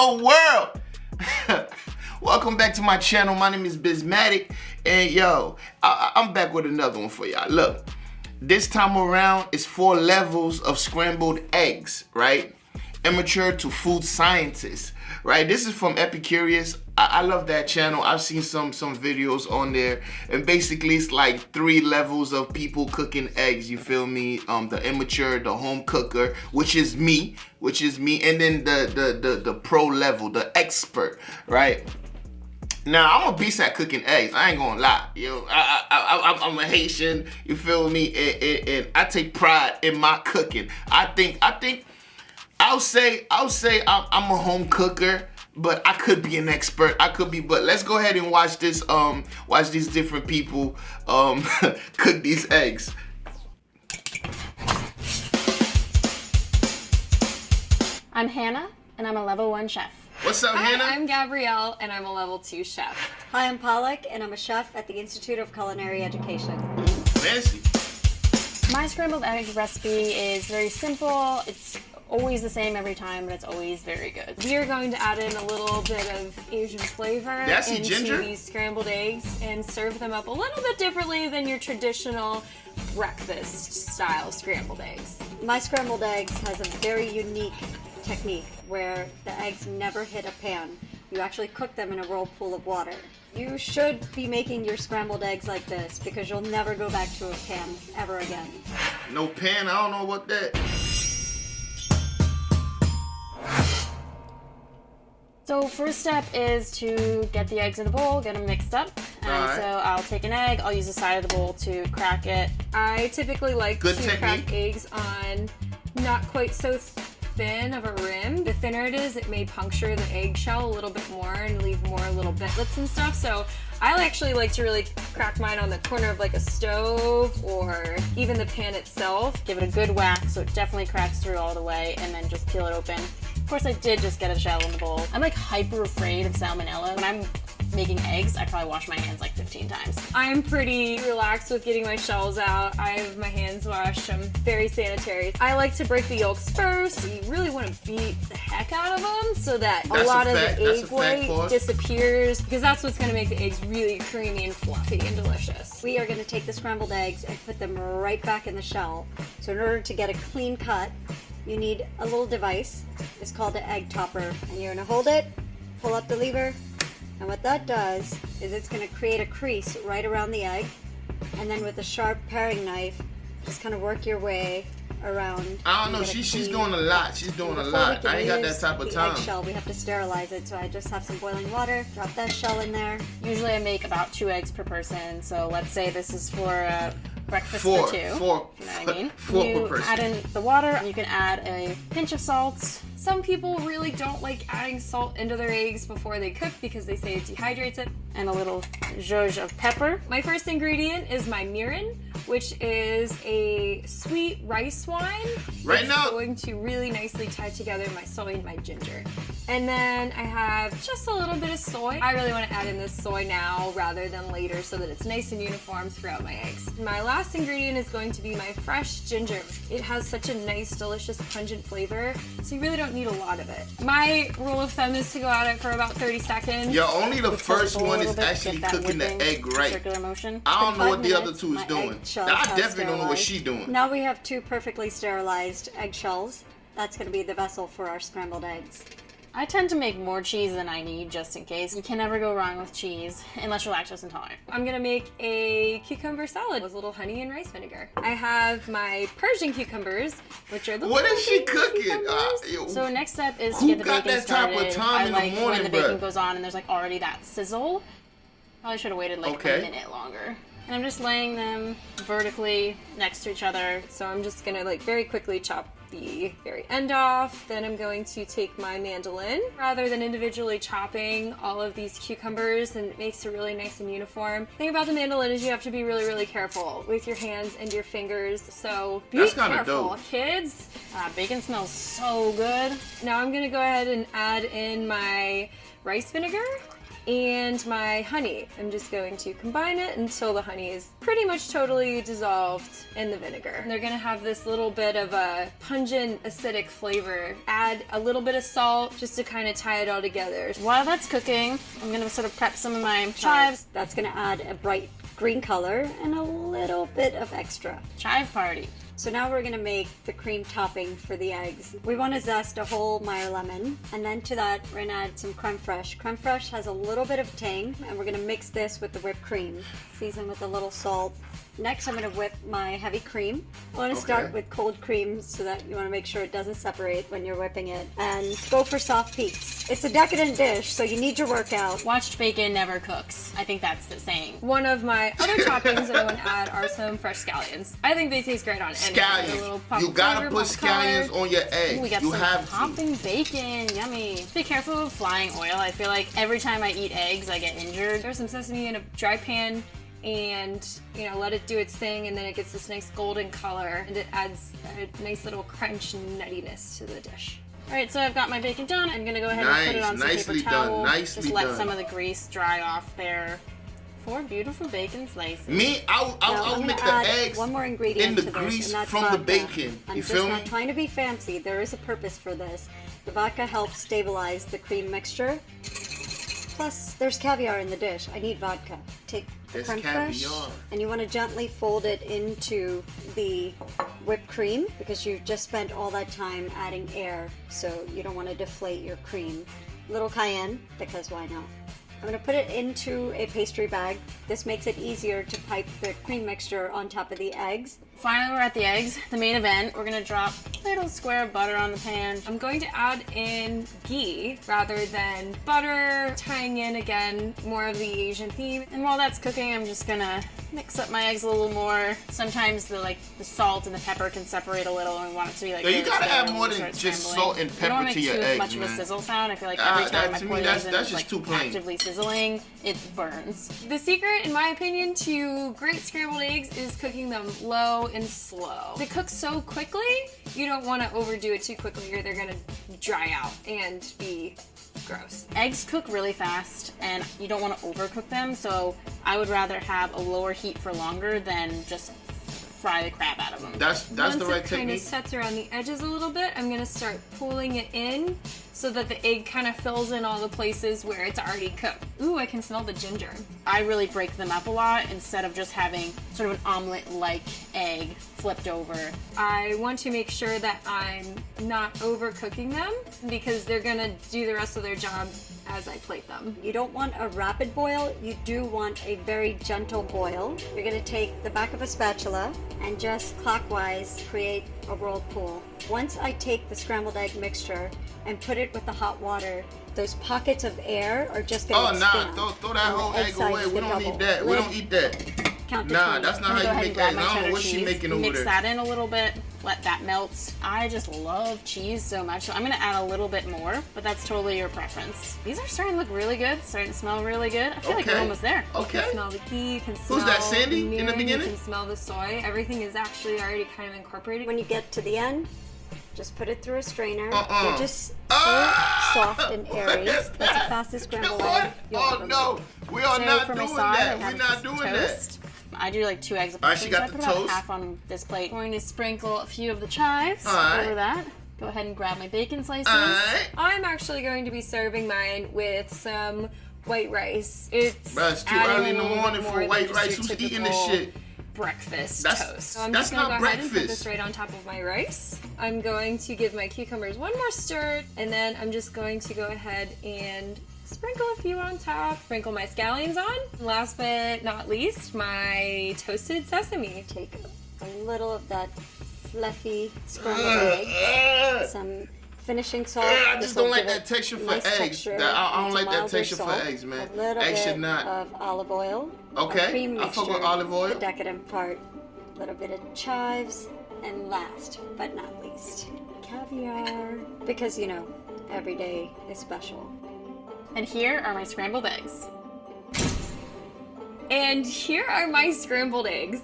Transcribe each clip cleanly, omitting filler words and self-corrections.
Hello world. Welcome back to my channel. My name is BizMatik, and yo, I'm back with another one for y'all. Look, this time around it's 4 levels of scrambled eggs, right? Immature to food scientists, right? This is from Epicurious. I love that channel. I've seen some videos on there, and basically it's like 3 levels of people cooking eggs, you feel me? The immature, the home cooker, which is me, and then the pro level, the expert, right? Now, I'm a beast at cooking eggs. I ain't gonna lie. I'm a Haitian, you feel me? And I take pride in my cooking. I'll say I'm a home cooker, but I could be an expert. But let's go ahead and watch this. Watch these different people cook these eggs. I'm Hannah, and I'm a level 1 chef. What's up, Hannah? I'm Gabrielle, and I'm a level 2 chef. Hi, I'm Pollock, and I'm a chef at the Institute of Culinary Education. Fancy. My scrambled egg recipe is very simple. It's always the same every time, but it's always very good. We are going to add in a little bit of Asian flavor into ginger? these scrambled eggs and serve them up a little bit differently than your traditional breakfast-style scrambled eggs. My scrambled eggs has a very unique technique where the eggs never hit a pan. You actually cook them in a whirlpool of water. You should be making your scrambled eggs like this because you'll never go back to a pan ever again. No pan? I don't know what that. So first step is to get the eggs in a bowl, get them mixed up. And so I'll take an egg, I'll use the side of the bowl to crack it. I typically like Good to technique. crack eggs on not quite so thin of a rim. The thinner it is, it may puncture the eggshell a little bit more and leave more little bitlets and stuff. So I actually like to really crack mine on the corner of like a stove or even the pan itself. Give it a good whack so it definitely cracks through all the way, and then just peel it open. Of course, I did just get a shell in the bowl. I'm like hyper afraid of salmonella. When I'm making eggs, I probably wash my hands like 15 times. I'm pretty relaxed with getting my shells out. I have my hands washed. I'm very sanitary. I like to break the yolks first. You really want to beat the heck out of them so that a lot of the egg white disappears, because that's what's going to make the eggs really creamy and fluffy and delicious. We are going to take the scrambled eggs and put them right back in the shell. So in order to get a clean cut, you need a little device. It's called an egg topper. And you're going to hold it, pull up the lever, and what that does is it's going to create a crease right around the egg, and then with a sharp paring knife, just kind of work your way around. I don't know. She's doing a lot. She's doing a lot. I ain't got that type of time. Eggshell, we have to sterilize it, so I just have some boiling water. Drop that shell in there. Usually I make about 2 eggs per person, so let's say this is for breakfast for 2. Four. You know what I mean? 4 per You person. add in the water. You can add a pinch of salt. Some people really don't like adding salt into their eggs before they cook because they say it dehydrates it. And a little zhuzh of pepper. My first ingredient is my mirin, which is a sweet rice wine. Right It's now- going to really nicely tie together my soy and my ginger. And then I have just a little bit of soy. I really want to add in this soy now rather than later so that it's nice and uniform throughout my eggs. My last ingredient is going to be my fresh ginger. It has such a nice, delicious, pungent flavor, so you really don't need a lot of it. My rule of thumb is to go at it for about 30 seconds. Yeah, only the first Flip it a one little is bit, actually get that cooking the whipping egg right. Circular motion. I don't know what the 5 other 2 is minutes, my doing. eggshells I have definitely don't know what sterilized. she's doing. Now we have 2 perfectly sterilized eggshells. That's going to be the vessel for our scrambled eggs. I tend to make more cheese than I need just in case. You can never go wrong with cheese unless you're lactose intolerant. I'm gonna make a cucumber salad with a little honey and rice vinegar. I have my Persian cucumbers, which are the What is she little cooking? cucumbers. So next step is to Who get the got bacon that type of started. time I in the like morning, when the bacon bruh? goes on and there's like already that sizzle. Probably should have waited like a minute longer. And I'm just laying them vertically next to each other. So I'm just gonna like very quickly chop the very end off. Then I'm going to take my mandolin. Rather than individually chopping all of these cucumbers, and it makes it really nice and uniform. The thing about the mandolin is you have to be really, really careful with your hands and your fingers. So be That's kinda careful, dope. kids. Bacon smells so good. Now I'm gonna go ahead and add in my rice vinegar. and my honey. I'm just going to combine it until the honey is pretty much totally dissolved in the vinegar. And they're gonna have this little bit of a pungent, acidic flavor. Add a little bit of salt just to kind of tie it all together. While that's cooking, I'm gonna sort of prep some of my chives. That's gonna add a bright green color and a little bit of extra. Chive party. So now we're gonna make the cream topping for the eggs. We wanna zest a whole Meyer lemon, and then to that we're gonna add some creme fraiche. Creme fraiche has a little bit of tang, and we're gonna mix this with the whipped cream. Season with a little salt. Next I'm gonna whip my heavy cream. I wanna start with cold cream so that you wanna make sure it doesn't separate when you're whipping it. And go for soft peaks. It's a decadent dish, so you need your workout. Watched bacon never cooks. I think that's the saying. One of my other toppings that I want to add are some fresh scallions. I think they taste great on anything. Scallions. You gotta put scallions on your egg. Ooh, we got you some have topping bacon. Yummy. Be careful with flying oil. I feel like every time I eat eggs, I get injured. There's some sesame in a dry pan, and let it do its thing, and then it gets this nice golden color, and it adds a nice little crunch and nuttiness to the dish. All right, so I've got my bacon done. I'm gonna go ahead and put it on some paper towel. Nicely just let done. some of the grease dry off there. 4 beautiful bacon slices. Me, I'll make the eggs one more ingredient in the to this, grease and that's from vodka. the bacon. I'm You just feel me? not trying to be fancy. There is a purpose for this. The vodka helps stabilize the cream mixture. Plus, there's caviar in the dish. I need vodka. Take the There's creme caviar. fraiche, and you want to gently fold it into the whipped cream because you've just spent all that time adding air, so you don't want to deflate your cream. Little cayenne, because why not? I'm going to put it into a pastry bag. This makes it easier to pipe the cream mixture on top of the eggs. Finally, we're at the eggs, the main event. We're gonna drop a little square of butter on the pan. I'm going to add in ghee rather than butter, tying in again more of the Asian theme. And while that's cooking, I'm just gonna mix up my eggs a little more. Sometimes the salt and the pepper can separate a little, and we want it to be like. Yeah, you really gotta slow add when more you than start just scrambling. salt and You don't pepper wanna to make your too eggs, much of a man. sizzle sound. I feel like every time I to pour me, those in, that's it's just like too plain. actively sizzling. It burns. The secret, in my opinion, to great scrambled eggs is cooking them low and slow. They cook so quickly, you don't want to overdo it too quickly or they're going to dry out and be gross. Eggs cook really fast, and you don't want to overcook them, so I would rather have a lower heat for longer than just fry the crap out of them. That's the right Once it kind of technique. sets around the edges a little bit, I'm going to start pulling it in so that the egg kind of fills in all the places where it's already cooked. Ooh, I can smell the ginger. I really break them up a lot instead of just having sort of an omelet-like egg flipped over. I want to make sure that I'm not overcooking them because they're gonna do the rest of their job as I plate them. You don't want a rapid boil, you do want a very gentle boil. You're gonna take the back of a spatula and just clockwise create a whirlpool. Once I take the scrambled egg mixture and put it with the hot water, those pockets of air are just gonna expand. Throw that whole And the egg size away. is We gonna don't double. need that. We Lid, don't eat that. count to Nah, 20. that's not I'm how gonna go you ahead make and grab eggs. my I don't know cheddar what she cheese, making over mix there. that in a little bit, let that melt. I just love cheese so much, so I'm gonna add a little bit more, but that's totally your preference. These are starting to look really good, starting to smell really good. I feel like we're Okay. almost there. You Okay. can smell the ghee, you can smell Who's that, Sandy, the in the mirin, beginning? You can smell the soy. Everything is actually already kind of incorporated. When you get to the end, just put it through a strainer. Uh-uh. They're just so Ah! soft and airy. What is That's the that? fastest scrambled What? egg you'll Oh ever no, make. we are So not for my doing side, I that. have We're not this doing that. toast. I do like 2 eggs a Alright, person, she got so I the put about toast. half on this plate. I'm going to sprinkle a few of the chives Alright. over that. Go ahead and grab my bacon slices. Alright. I'm actually going to be serving mine with some white rice. It's Bruh, it's too adding early in a the little bit morning more for than white just rice. your Who's eating this typical shit? breakfast That's- toast. So I'm that's just gonna not go ahead and put breakfast. this right on top of my rice. I'm going to give my cucumbers one more stir, and then I'm just going to go ahead and sprinkle a few on top. Sprinkle my scallions on. Last but not least, my toasted sesame. Take a little of that fluffy scrambled egg, some finishing salt. I This just will don't like give that it texture for nice eggs. texture. I don't It's a like that milder texture for salt, eggs, man. A little Eggs bit should not. of olive oil. Okay, A cream I fuck with mixture, olive oil. The decadent part. A little bit of chives, and last but not least, caviar. Because every day is special. And here are my scrambled eggs. And here are my scrambled eggs.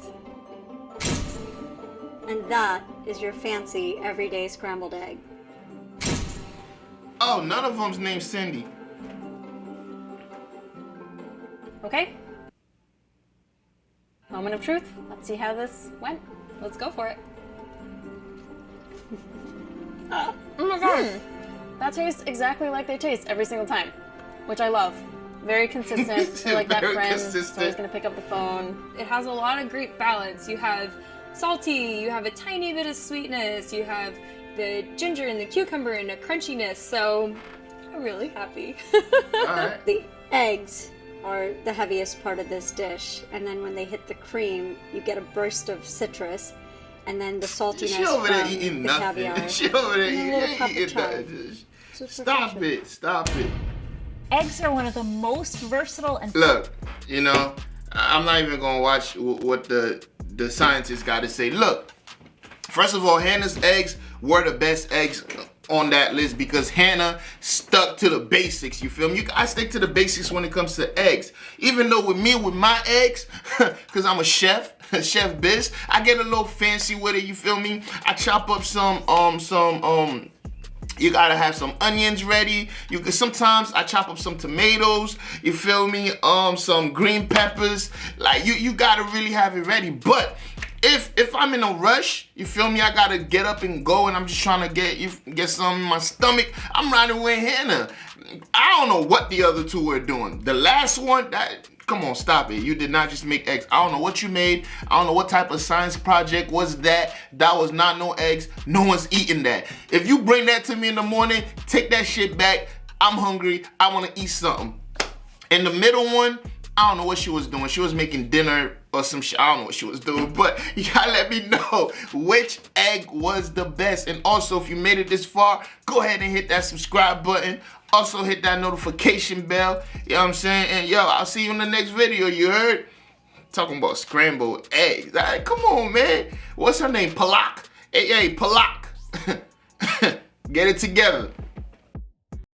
And that is your fancy everyday scrambled egg. Oh, none of them's named Cindy. Okay? Moment of truth. Let's see how this went. Let's go for it. Oh my god. That tastes exactly like they taste every single time, which I love. Very consistent. They're like that Very friend. consistent. So I was gonna pick up the phone. It has a lot of great balance. You have salty, you have a tiny bit of sweetness, you have the ginger and the cucumber and a crunchiness, so I'm really happy. Alright. The eggs are the heaviest part of this dish, and then when they hit the cream, you get a burst of citrus, and then the saltiness She over there from eating the nothing. caviar. She over there And a little cup of eating chai. nothing. So it's Stop refreshing. it. Stop it. Eggs are one of the most versatile and Look, you know, I'm not even gonna watch what the scientists got to say. Look, first of all, Hannah's eggs were the best eggs on that list because Hannah stuck to the basics. You feel me? I stick to the basics when it comes to eggs. Even though with my eggs, because I'm a chef, Chef Biz, I get a little fancy with it. You feel me? I chop up some you gotta have some onions ready. Sometimes I chop up some tomatoes. You feel me? Some green peppers. Like you gotta really have it ready. But if I'm in a rush, you feel me? I gotta get up and go, and I'm just trying to get something in my stomach. I'm riding with Hannah. I don't know what the other two were doing. The last one, come on, stop it. You did not just make eggs. I don't know what you made. I don't know what type of science project was that. That was not no eggs. No one's eating that. If you bring that to me in the morning, take that shit back. I'm hungry. I want to eat something. And the middle one, I don't know what she was doing. She was making dinner or some shit. I don't know what she was doing. But you gotta let me know which egg was the best. And also, if you made it this far, go ahead and hit that subscribe button. Also hit that notification bell, you know what I'm saying? And yo, I'll see you in the next video, you heard? Talking about scrambled eggs. All right, come on, man. What's her name? Palak. Hey, Palak. Get it together.